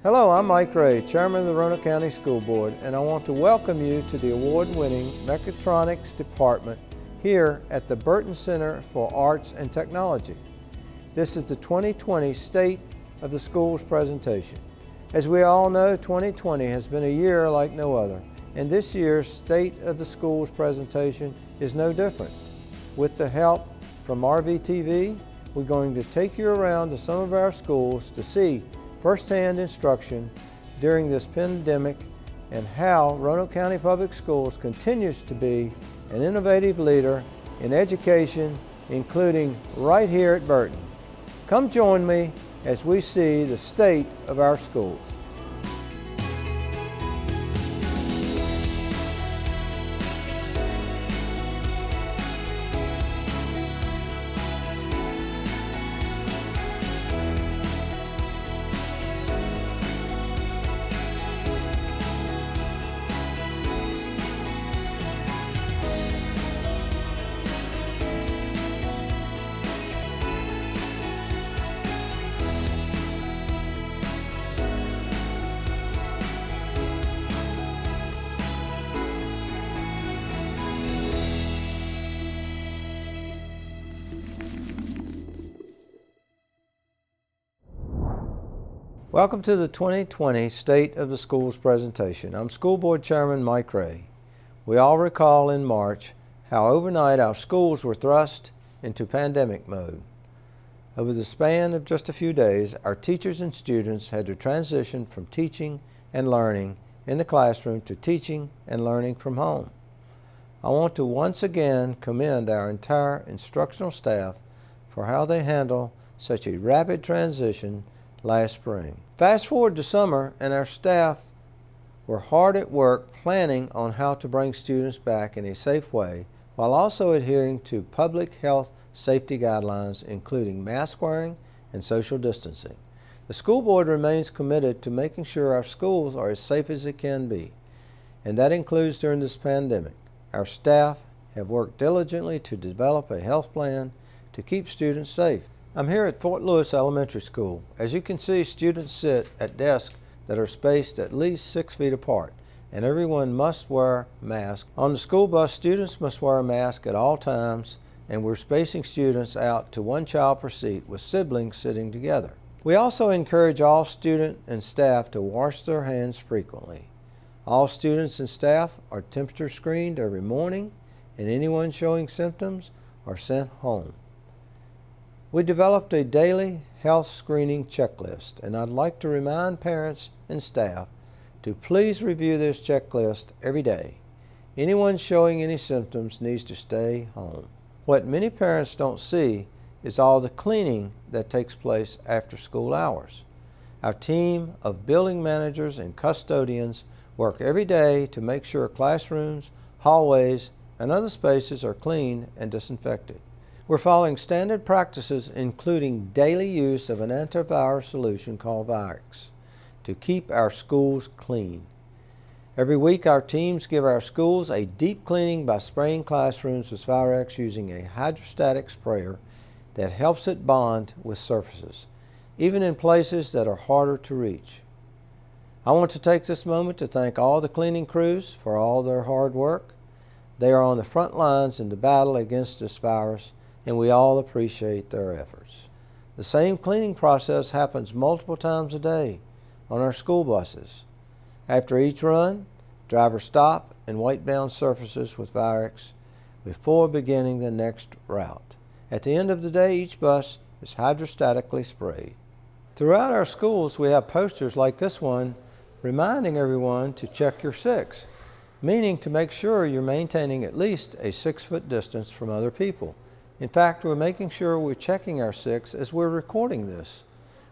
Hello, I'm Mike Wray, Chairman of the Roanoke County School Board, and I want to welcome you to the award-winning Mechatronics Department here at the Burton Center for Arts and Technology. This is the 2020 State of the Schools presentation. As we all know, 2020 has been a year like no other, and this year's State of the Schools presentation is no different. With the help from RVTV, we're going to take you around to some of our schools to see first-hand instruction during this pandemic and how Roanoke County Public Schools continues to be an innovative leader in education, including right here at Burton. Come join me as we see the state of our schools. Welcome to the 2020 State of the Schools presentation. I'm School Board Chairman Mike Wray. We all recall in March how overnight our schools were thrust into pandemic mode. Over the span of just a few days, our teachers and students had to transition from teaching and learning in the classroom to teaching and learning from home. I want to once again commend our entire instructional staff for how they handled such a rapid transition last spring. Fast forward to summer, and our staff were hard at work planning on how to bring students back in a safe way while also adhering to public health safety guidelines, including mask wearing and social distancing. The school board remains committed to making sure our schools are as safe as they can be, and that includes during this pandemic. Our staff have worked diligently to develop a health plan to keep students safe. I'm here at Fort Lewis Elementary School. As you can see, students sit at desks that are spaced at least 6 feet apart, and everyone must wear masks. On the school bus, students must wear a mask at all times, and we're spacing students out to 1 child per seat with siblings sitting together. We also encourage all students and staff to wash their hands frequently. All students and staff are temperature screened every morning, and anyone showing symptoms are sent home. We developed a daily health screening checklist, and I'd like to remind parents and staff to please review this checklist every day. Anyone showing any symptoms needs to stay home. What many parents don't see is all the cleaning that takes place after school hours. Our team of building managers and custodians work every day to make sure classrooms, hallways, and other spaces are clean and disinfected. We're following standard practices, including daily use of an antivirus solution called Virex to keep our schools clean. Every week, our teams give our schools a deep cleaning by spraying classrooms with Virex using a hydrostatic sprayer that helps it bond with surfaces, even in places that are harder to reach. I want to take this moment to thank all the cleaning crews for all their hard work. They are on the front lines in the battle against this virus, and we all appreciate their efforts. The same cleaning process happens multiple times a day on our school buses. After each run, drivers stop and wipe down surfaces with Virex before beginning the next route. At the end of the day, each bus is hydrostatically sprayed. Throughout our schools, we have posters like this one reminding everyone to check your six, meaning to make sure you're maintaining at least a 6-foot distance from other people. In fact, we're making sure we're checking our six as we're recording this.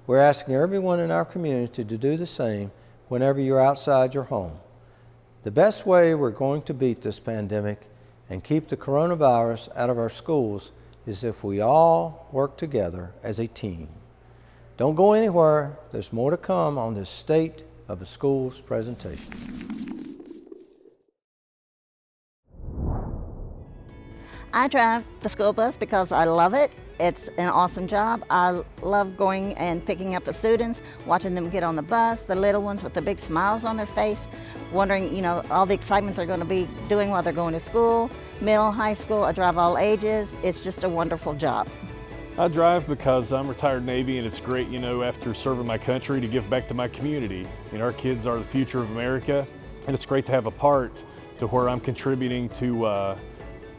We're asking everyone in our community to do the same whenever you're outside your home. The best way we're going to beat this pandemic and keep the coronavirus out of our schools is if we all work together as a team. Don't go anywhere. There's more to come on this State of the Schools presentation. I drive the school bus because I love it. It's an awesome job. I love going and picking up the students, watching them get on the bus, the little ones with the big smiles on their face, wondering, all the excitement they're going to be doing while they're going to school, middle, high school. I drive all ages. It's just a wonderful job. I drive because I'm retired Navy, and it's great, after serving my country, to give back to my community. Our kids are the future of America, and it's great to have a part to where I'm contributing to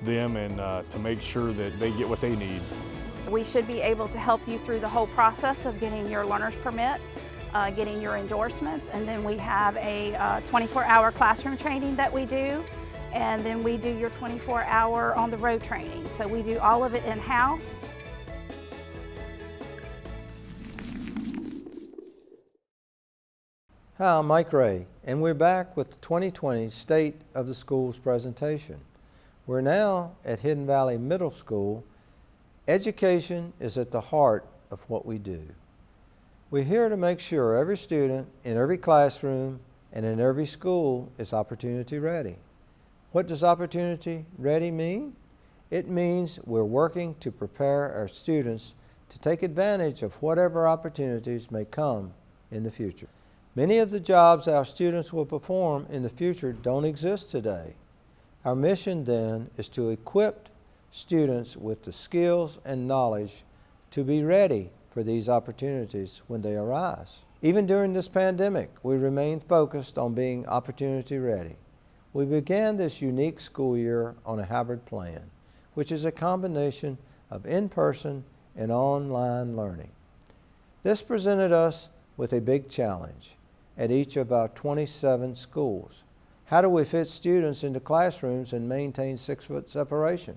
them and to make sure that they get what they need. We should be able to help you through the whole process of getting your learner's permit, getting your endorsements, and then we have a 24-hour classroom training that we do, and then we do your 24-hour on the road training. So we do all of it in-house. Hi, I'm Mike Wray, and we're back with the 2020 State of the Schools presentation. We're now at Hidden Valley Middle School. Education is at the heart of what we do. We're here to make sure every student in every classroom and in every school is opportunity ready. What does opportunity ready mean? It means we're working to prepare our students to take advantage of whatever opportunities may come in the future. Many of the jobs our students will perform in the future don't exist today. Our mission then is to equip students with the skills and knowledge to be ready for these opportunities when they arise. Even during this pandemic, we remain focused on being opportunity ready. We began this unique school year on a hybrid plan, which is a combination of in-person and online learning. This presented us with a big challenge at each of our 27 schools. How do we fit students into classrooms and maintain 6-foot separation?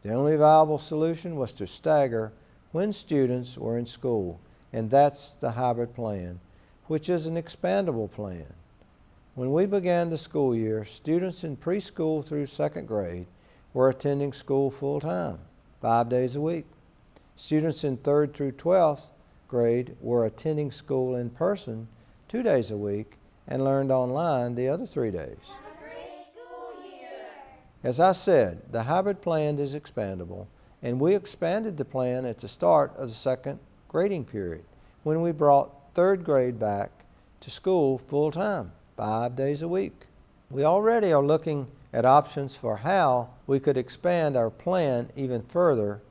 The only viable solution was to stagger when students were in school, and that's the hybrid plan, which is an expandable plan. When we began the school year, students in preschool through 2nd grade were attending school full-time, 5 days a week. Students in 3rd through 12th grade were attending school in person 2 days a week and learned online the other 3 days. As I said, the hybrid plan is expandable, and we expanded the plan at the start of the 2nd grading period when we brought 3rd grade back to school full-time, 5 days a week. We already are looking at options for how we could expand our plan even further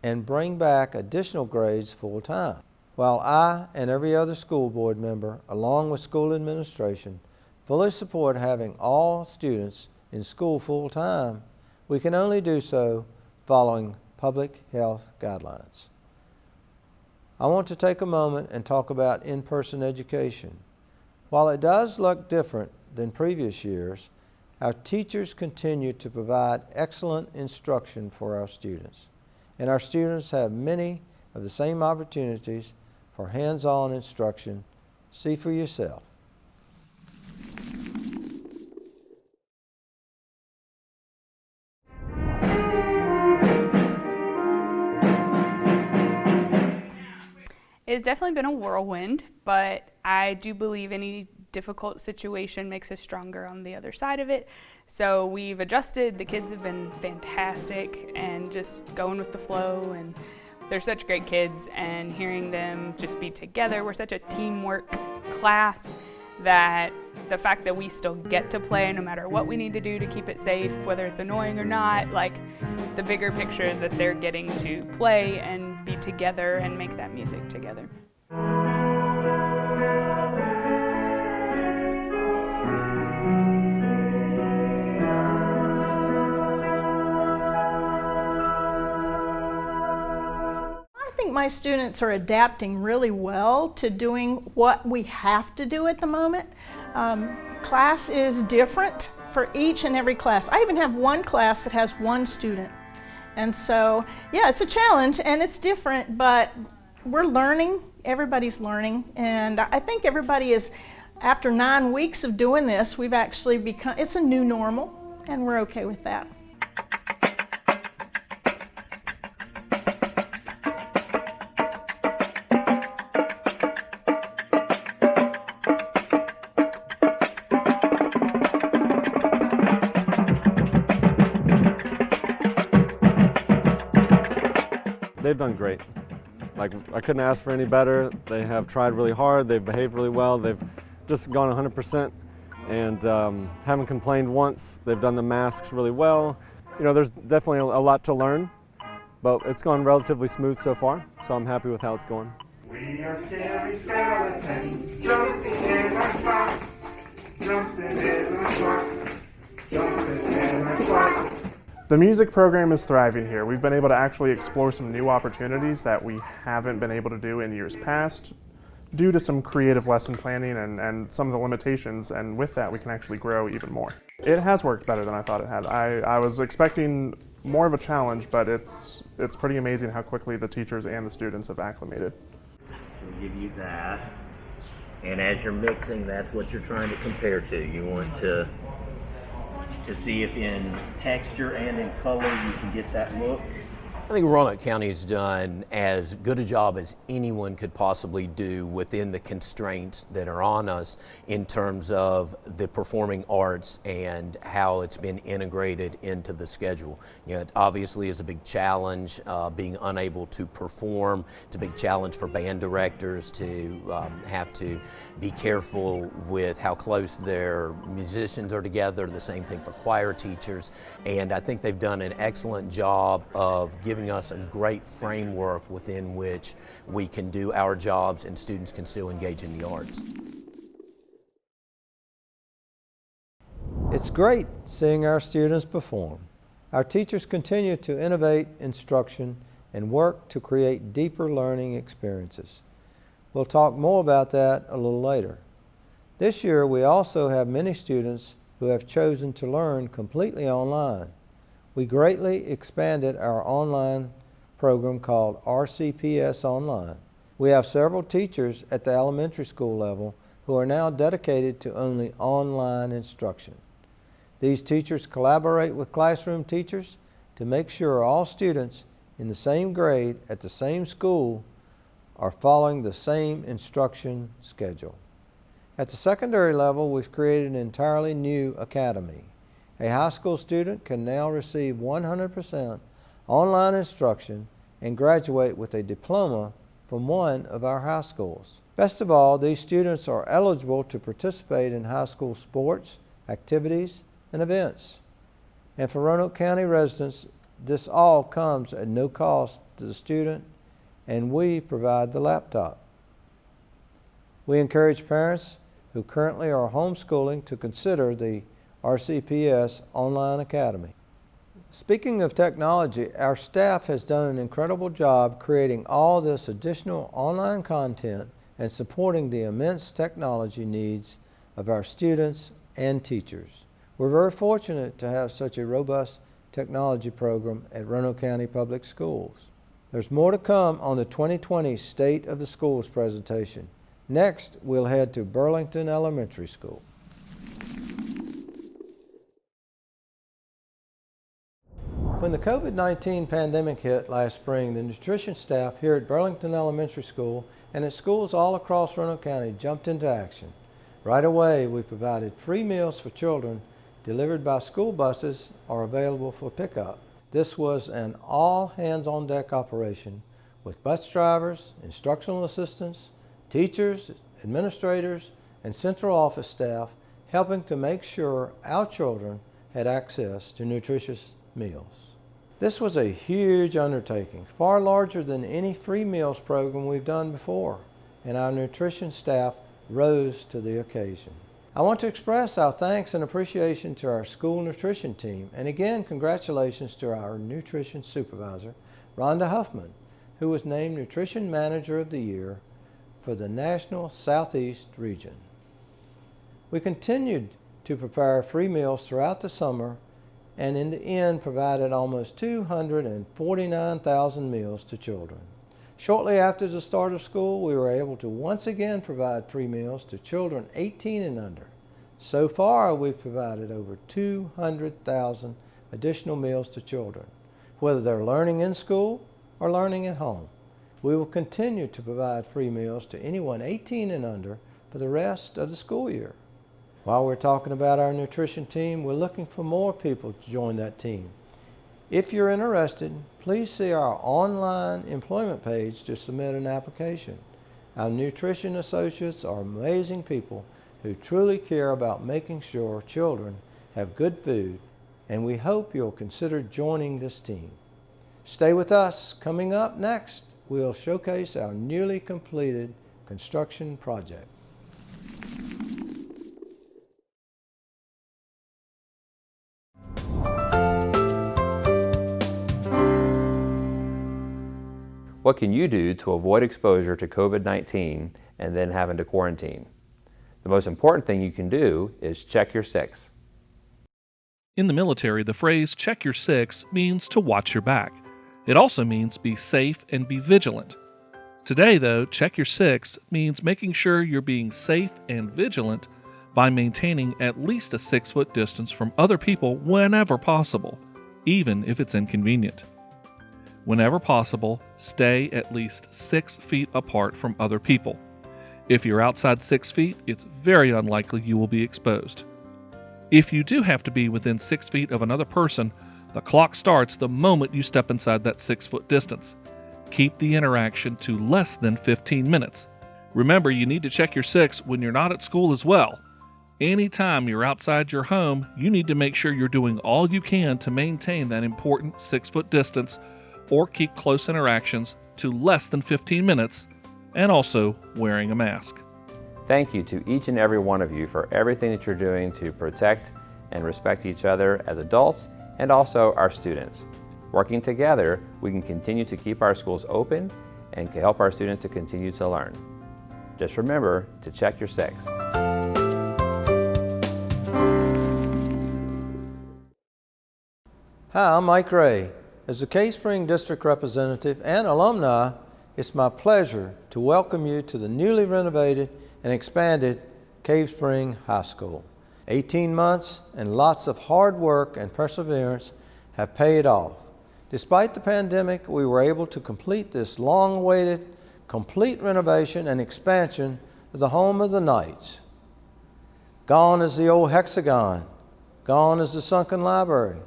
and bring back additional grades full-time. While I and every other school board member, along with school administration, fully support having all students in school full-time, we can only do so following public health guidelines. I want to take a moment and talk about in-person education. While it does look different than previous years, our teachers continue to provide excellent instruction for our students, and our students have many of the same opportunities for hands-on instruction. See for yourself. It's definitely been a whirlwind, but I do believe any difficult situation makes us stronger on the other side of it. So we've adjusted. The kids have been fantastic and just going with the flow, and they're such great kids, and hearing them just be together. We're such a teamwork class that the fact that we still get to play no matter what we need to do to keep it safe, whether it's annoying or not, like the bigger picture is that they're getting to play and be together and make that music together. My students are adapting really well to doing what we have to do at the moment. Class is different for each and every class. I even have one class that has one student. And so, yeah, it's a challenge and it's different, but we're learning, everybody's learning. And I think everybody is, after 9 weeks of doing this, we've actually become, it's a new normal, and we're okay with that. they've done great. Like, I couldn't ask for any better. They have tried really hard, they've behaved really well, they've just gone 100% and haven't complained once. They've done the masks really well. You know, there's definitely a lot to learn, but it's gone relatively smooth so far, so I'm happy with how it's going. We are scary skeletons, jumping in our spots, jumping in our spots, jumping in our spots. The music program is thriving here. We've been able to actually explore some new opportunities that we haven't been able to do in years past due to some creative lesson planning and some of the limitations, and with that we can actually grow even more. It has worked better than I thought it had. I was expecting more of a challenge, but it's pretty amazing how quickly the teachers and the students have acclimated. We'll give you that, and as you're mixing, that's what you're trying to compare to. You want to see if in texture and in color you can get that look. I think Roanoke County's done as good a job as anyone could possibly do within the constraints that are on us in terms of the performing arts and how it's been integrated into the schedule. You know, it obviously is a big challenge, being unable to perform. It's a big challenge for band directors to have to be careful with how close their musicians are together. The same thing for choir teachers. And I think they've done an excellent job of giving us a great framework within which we can do our jobs and students can still engage in the arts. It's great seeing our students perform. Our teachers continue to innovate instruction and work to create deeper learning experiences. We'll talk more about that a little later. This year we also have many students who have chosen to learn completely online. We greatly expanded our online program called RCPS Online. We have several teachers at the elementary school level who are now dedicated to only online instruction. These teachers collaborate with classroom teachers to make sure all students in the same grade at the same school are following the same instruction schedule. At the secondary level, we've created an entirely new academy. A high school student can now receive 100% online instruction and graduate with a diploma from one of our high schools. Best of all, these students are eligible to participate in high school sports, activities, and events. And for Roanoke County residents, this all comes at no cost to the student, and we provide the laptop. We encourage parents who currently are homeschooling to consider the RCPS Online Academy. Speaking of technology, our staff has done an incredible job creating all this additional online content and supporting the immense technology needs of our students and teachers. We're very fortunate to have such a robust technology program at Roanoke County Public Schools. There's more to come on the 2020 State of the Schools presentation. Next, we'll head to Burlington Elementary School. When the COVID-19 pandemic hit last spring, the nutrition staff here at Burlington Elementary School and at schools all across Roanoke County jumped into action. Right away, we provided free meals for children delivered by school buses or available for pickup. This was an all-hands-on-deck operation with bus drivers, instructional assistants, teachers, administrators, and central office staff helping to make sure our children had access to nutritious meals. This was a huge undertaking, far larger than any free meals program we've done before, and our nutrition staff rose to the occasion. I want to express our thanks and appreciation to our school nutrition team, and again, congratulations to our nutrition supervisor, Rhonda Huffman, who was named Nutrition Manager of the Year for the National Southeast region. We continued to prepare free meals throughout the summer and in the end provided almost 249,000 meals to children. Shortly after the start of school, we were able to once again provide free meals to children 18 and under. So far, we've provided over 200,000 additional meals to children, whether they're learning in school or learning at home. We will continue to provide free meals to anyone 18 and under for the rest of the school year. While we're talking about our nutrition team, we're looking for more people to join that team. If you're interested, please see our online employment page to submit an application. Our nutrition associates are amazing people who truly care about making sure children have good food, and we hope you'll consider joining this team. Stay with us. Coming up next, we'll showcase our newly completed construction project. What can you do to avoid exposure to COVID-19 and then having to quarantine? The most important thing you can do is check your six. In the military, the phrase check your six means to watch your back. It also means be safe and be vigilant. Today, though, check your six means making sure you're being safe and vigilant by maintaining at least a 6-foot distance from other people whenever possible, even if it's inconvenient. Whenever possible, stay at least 6 feet apart from other people. If you're outside 6 feet, it's very unlikely you will be exposed. If you do have to be within 6 feet of another person, the clock starts the moment you step inside that 6-foot distance. Keep the interaction to less than 15 minutes. Remember, you need to check your six when you're not at school as well. Anytime you're outside your home, you need to make sure you're doing all you can to maintain that important 6-foot distance or keep close interactions to less than 15 minutes, and also wearing a mask. Thank you to each and every one of you for everything that you're doing to protect and respect each other as adults and also our students. Working together, we can continue to keep our schools open and can help our students to continue to learn. Just remember to check your six. Hi, I'm Mike Wray. As the Cave Spring District Representative and alumni, it's my pleasure to welcome you to the newly renovated and expanded Cave Spring High School. 18 months and lots of hard work and perseverance have paid off. Despite the pandemic, we were able to complete this long-awaited, complete renovation and expansion of the home of the Knights. Gone is the old hexagon. Gone is the sunken library.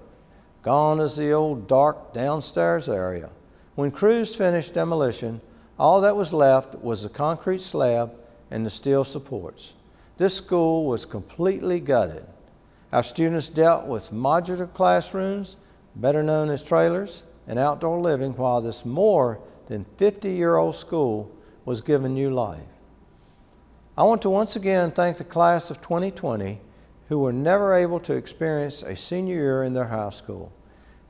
Gone is the old dark downstairs area. When crews finished demolition, all that was left was the concrete slab and the steel supports. This school was completely gutted. Our students dealt with modular classrooms, better known as trailers, and outdoor living while this more than 50-year-old school was given new life. I want to once again thank the class of 2020 who were never able to experience a senior year in their high school.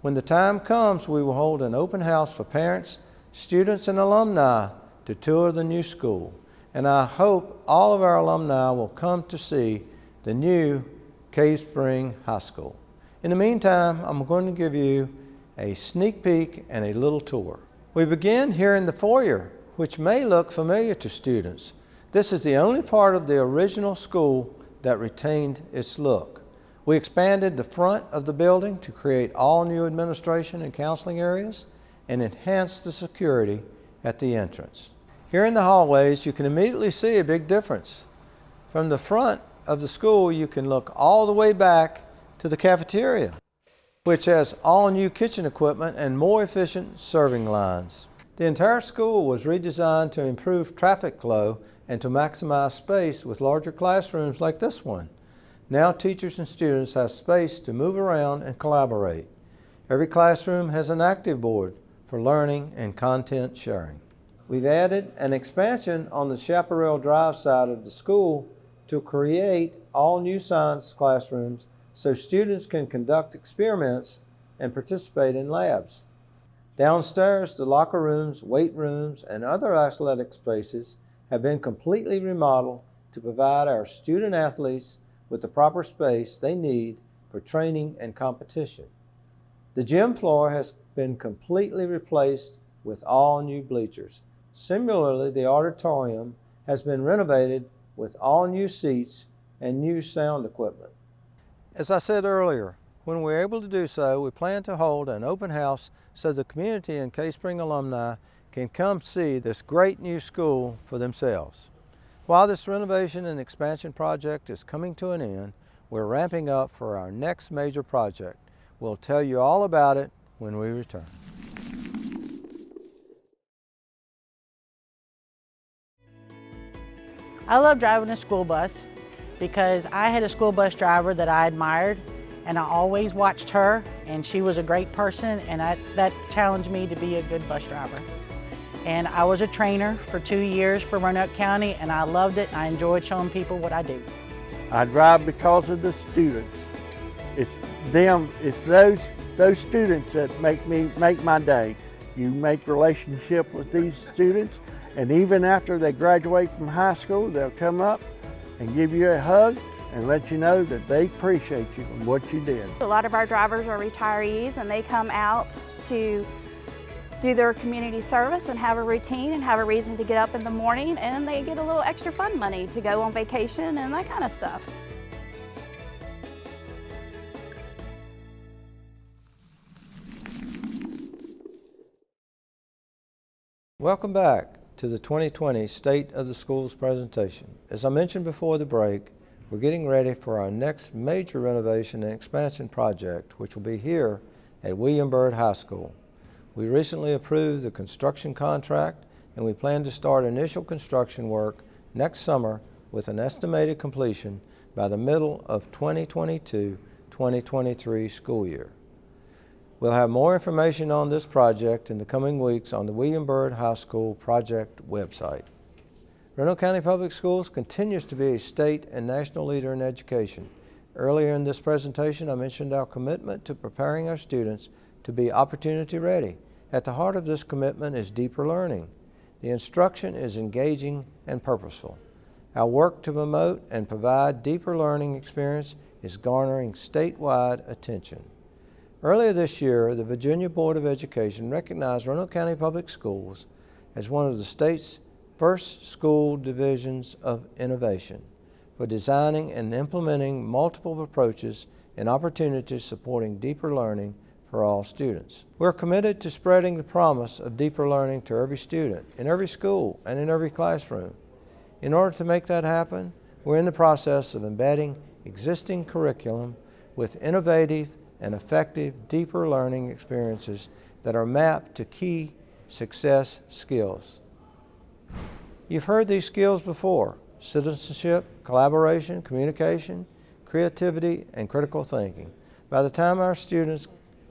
When the time comes, we will hold an open house for parents, students, and alumni to tour the new school. And I hope all of our alumni will come to see the new Cave Spring High School. In the meantime, I'm going to give you a sneak peek and a little tour. We begin here in the foyer, which may look familiar to students. This is the only part of the original school that retained its look. We expanded the front of the building to create all new administration and counseling areas and enhanced the security at the entrance. Here in the hallways, you can immediately see a big difference. From the front of the school, you can look all the way back to the cafeteria, which has all new kitchen equipment and more efficient serving lines. The entire school was redesigned to improve traffic flow and to maximize space with larger classrooms like this one. Now teachers and students have space to move around and collaborate. Every classroom has an active board for learning and content sharing. We've added an expansion on the Chaparral Drive side of the school to create all new science classrooms so students can conduct experiments and participate in labs. Downstairs, the locker rooms, weight rooms, and other athletic spaces have been completely remodeled to provide our student athletes with the proper space they need for training and competition. The gym floor has been completely replaced with all new bleachers. Similarly, the auditorium has been renovated with all new seats and new sound equipment. As I said earlier, when we're able to do so, we plan to hold an open house so the community and Cave Spring alumni can come see this great new school for themselves. While this renovation and expansion project is coming to an end, we're ramping up for our next major project. We'll tell you all about it when we return. I love driving a school bus because I had a school bus driver that I admired, and I always watched her, and she was a great person, and that challenged me to be a good bus driver. And I was a trainer for 2 years for Roanoke County, and I loved it. I enjoyed showing people what I do. I drive because of the students. It's those students that make my day. You make relationship with these students, and even after they graduate from high school, they'll come up and give you a hug and let you know that they appreciate you and what you did. A lot of our drivers are retirees, and they come out to do their community service and have a routine and have a reason to get up in the morning, and they get a little extra fun money to go on vacation and that kind of stuff. Welcome back to the 2020 State of the Schools presentation. As I mentioned before the break, we're getting ready for our next major renovation and expansion project, which will be here at William Byrd High School. We recently approved the construction contract, and we plan to start initial construction work next summer with an estimated completion by the middle of 2022-2023 school year. We'll have more information on this project in the coming weeks on the William Byrd High School project website. Roanoke County Public Schools continues to be a state and national leader in education. Earlier in this presentation, I mentioned our commitment to preparing our students to be opportunity ready. At the heart of this commitment is deeper learning. The instruction is engaging and purposeful. Our work to promote and provide deeper learning experience is garnering statewide attention. Earlier this year, the Virginia Board of Education recognized Roanoke County Public Schools as one of the state's first school divisions of innovation for designing and implementing multiple approaches and opportunities supporting deeper learning for all students. We're committed to spreading the promise of deeper learning to every student, in every school, and in every classroom. In order to make that happen, we're in the process of embedding existing curriculum with innovative and effective deeper learning experiences that are mapped to key success skills. You've heard these skills before: citizenship, collaboration, communication, creativity, and critical thinking. By the time our students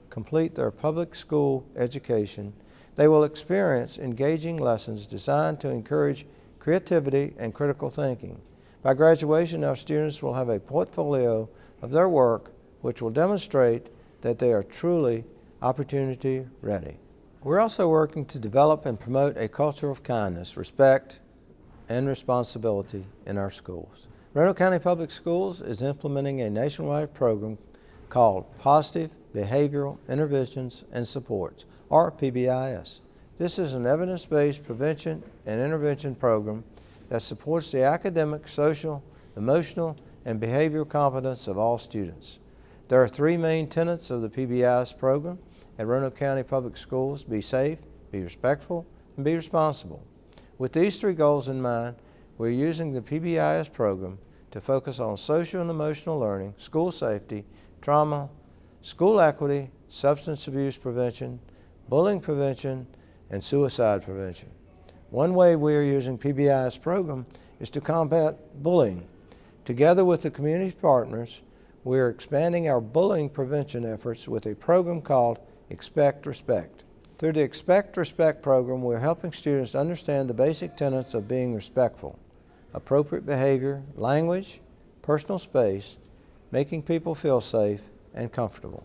complete their public school education, they will experience engaging lessons designed to encourage creativity and critical thinking. By graduation, our students will have a portfolio of their work which will demonstrate that they are truly opportunity ready. We're also working to develop and promote a culture of kindness, respect, and responsibility in our schools. Roanoke County Public Schools is implementing a nationwide program called Positive Behavioral Interventions and Supports, or PBIS. This is an evidence-based prevention and intervention program that supports the academic, social, emotional, and behavioral competence of all students. There are three main tenets of the PBIS program at Roanoke County Public Schools: be safe, be respectful, and be responsible. With these three goals in mind, we're using the PBIS program to focus on social and emotional learning, school safety, trauma, school equity, substance abuse prevention, bullying prevention, and suicide prevention. One way we are using PBIS program is to combat bullying. Together with the community partners, we are expanding our bullying prevention efforts with a program called Expect Respect. Through the Expect Respect program, we're helping students understand the basic tenets of being respectful: appropriate behavior, language, personal space, making people feel safe and comfortable.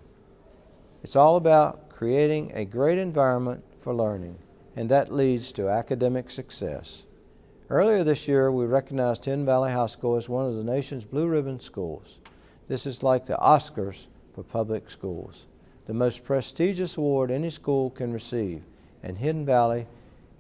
It's all about creating a great environment for learning, and that leads to academic success. Earlier this year, we recognized Hidden Valley High School as one of the nation's Blue Ribbon schools. This is like the Oscars for public schools, the most prestigious award any school can receive, and Hidden Valley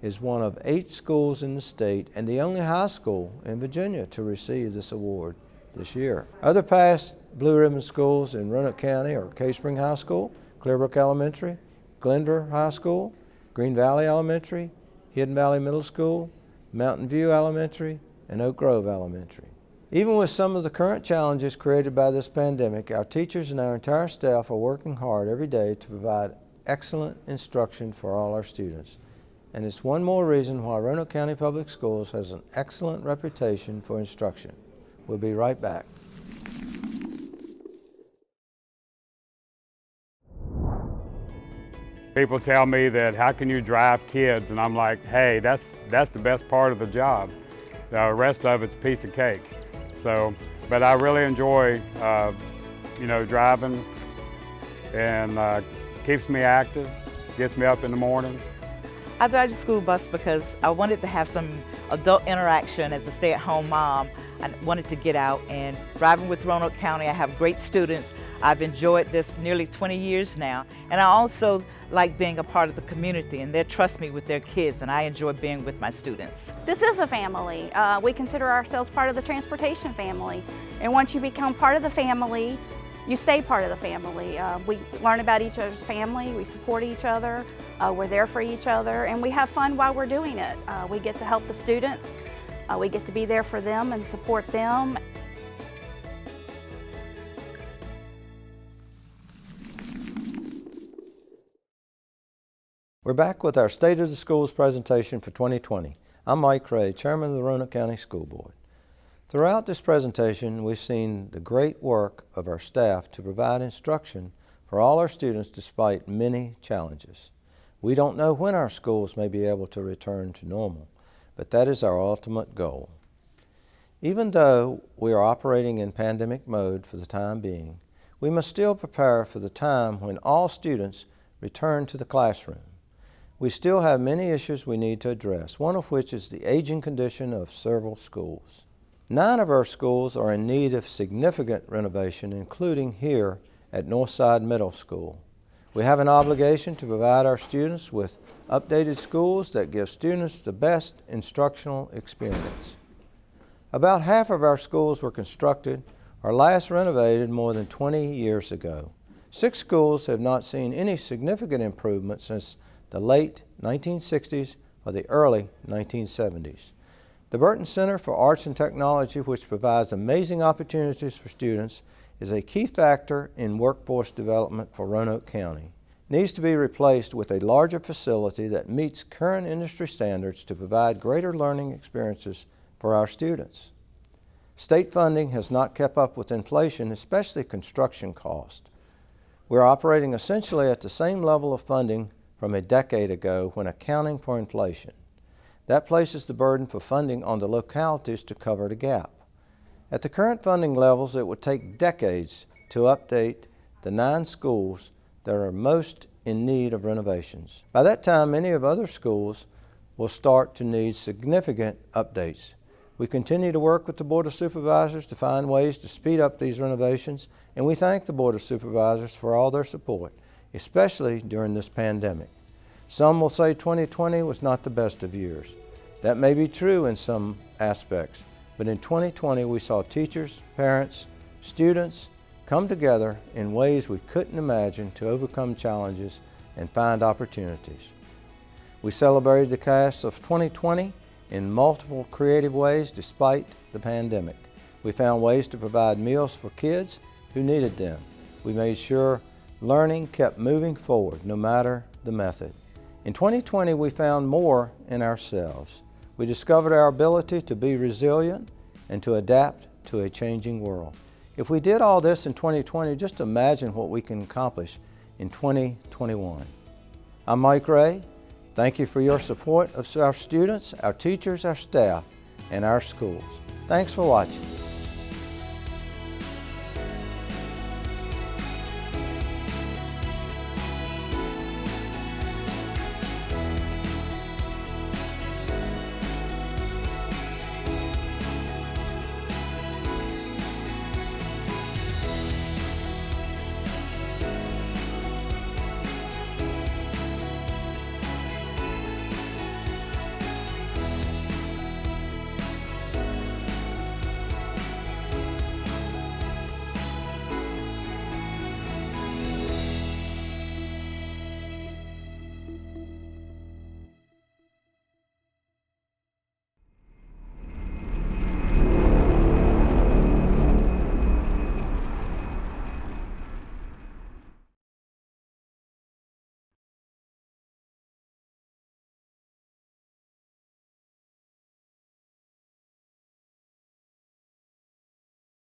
is one of 8 schools in the state and the only high school in Virginia to receive this award this year. Other past Blue Ribbon schools in Roanoke County are Cave Spring High School, Clearbrook Elementary, Glenver High School, Green Valley Elementary, Hidden Valley Middle School, Mountain View Elementary, and Oak Grove Elementary. Even with some of the current challenges created by this pandemic, our teachers and our entire staff are working hard every day to provide excellent instruction for all our students. And it's one more reason why Roanoke County Public Schools has an excellent reputation for instruction. We'll be right back. People tell me that how can you drive kids, and I'm like, hey, that's the best part of the job. The rest of it's a piece of cake. So, but I really enjoy, driving, and keeps me active, gets me up in the morning. I drive the school bus because I wanted to have some adult interaction as a stay-at-home mom. I wanted to get out, and driving with Roanoke County, I have great students. I've enjoyed this nearly 20 years now, and I also like being a part of the community, and they trust me with their kids, and I enjoy being with my students. This is a family. We consider ourselves part of the transportation family, and once you become part of the family, you stay part of the family. We learn about each other's family, we support each other, we're there for each other, and we have fun while we're doing it. We get to help the students, we get to be there for them and support them. We're back with our State of the Schools presentation for 2020. I'm Mike Wray, Chairman of the Roanoke County School Board. Throughout this presentation, we've seen the great work of our staff to provide instruction for all our students despite many challenges. We don't know when our schools may be able to return to normal, but that is our ultimate goal. Even though we are operating in pandemic mode for the time being, we must still prepare for the time when all students return to the classroom. We still have many issues we need to address, one of which is the aging condition of several schools. 9 of our schools are in need of significant renovation, including here at Northside Middle School. We have an obligation to provide our students with updated schools that give students the best instructional experience. About half of our schools were constructed or last renovated more than 20 years ago. 6 schools have not seen any significant improvement since the late 1960s or the early 1970s. The Burton Center for Arts and Technology, which provides amazing opportunities for students, is a key factor in workforce development for Roanoke County. It needs to be replaced with a larger facility that meets current industry standards to provide greater learning experiences for our students. State funding has not kept up with inflation, especially construction cost. We're operating essentially at the same level of funding from a decade ago when accounting for inflation. That places the burden for funding on the localities to cover the gap. At the current funding levels, it would take decades to update the 9 schools that are most in need of renovations. By that time, many of other schools will start to need significant updates. We continue to work with the Board of Supervisors to find ways to speed up these renovations, and we thank the Board of Supervisors for all their support, especially during this pandemic. Some will say 2020 was not the best of years. That may be true in some aspects, but in 2020 we saw teachers, parents, students come together in ways we couldn't imagine to overcome challenges and find opportunities. We celebrated the class of 2020 in multiple creative ways despite the pandemic. We found ways to provide meals for kids who needed them. We made sure learning kept moving forward no matter the method. In 2020, we found more in ourselves. We discovered our ability to be resilient and to adapt to a changing world. If we did all this in 2020, just imagine what we can accomplish in 2021. I'm Mike Wray. Thank you for your support of our students, our teachers, our staff, and our schools. Thanks for watching.